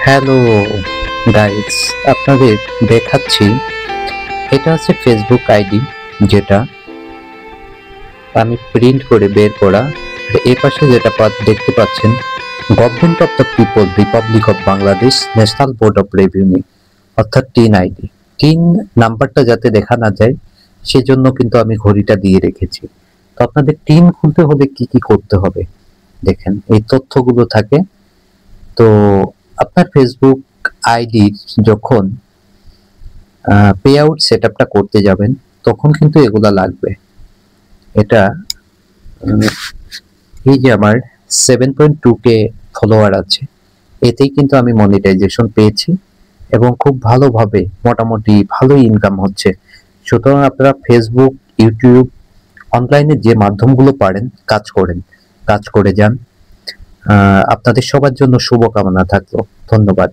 Hello guys, আপনাদের দেখাচ্ছি। এটা হচ্ছে ফেসবুক আইডি, যেটা আমি প্রিন্ট করে বের করা। আর এ পাশে যেটা দেখতে পাচ্ছেন, government of the people, Republic of Bangladesh, national board of revenue, অর্থাৎ টিন আইডি। টিন নাম্বারটা যাতে দেখা না যায় সেজন্য কিন্তু আমি ঘড়িটা দিয়ে রেখেছি। তো আপনাদের টিন খুলতে হলে কি কি করতে হবে দেখেন, এই তথ্যগুলো থাকে। তো আপনার ফেসবুক আইডির যখন পে আউট সেট আপটা করতে যাবেন, তখন কিন্তু এগুলা লাগবে। এটা এই যে আমার 7.2K ফলোয়ার আছে, এতেই কিন্তু আমি মনিটাইজেশন পেয়েছি এবং খুব ভালোভাবে মোটামুটি ভালোই ইনকাম হচ্ছে। সুতরাং আপনারা ফেসবুক, ইউটিউব, অনলাইনে যে মাধ্যমগুলো পারেন কাজ করে যান। আপনাদের সবার জন্য শুভকামনা থাকলো। ধন্যবাদ।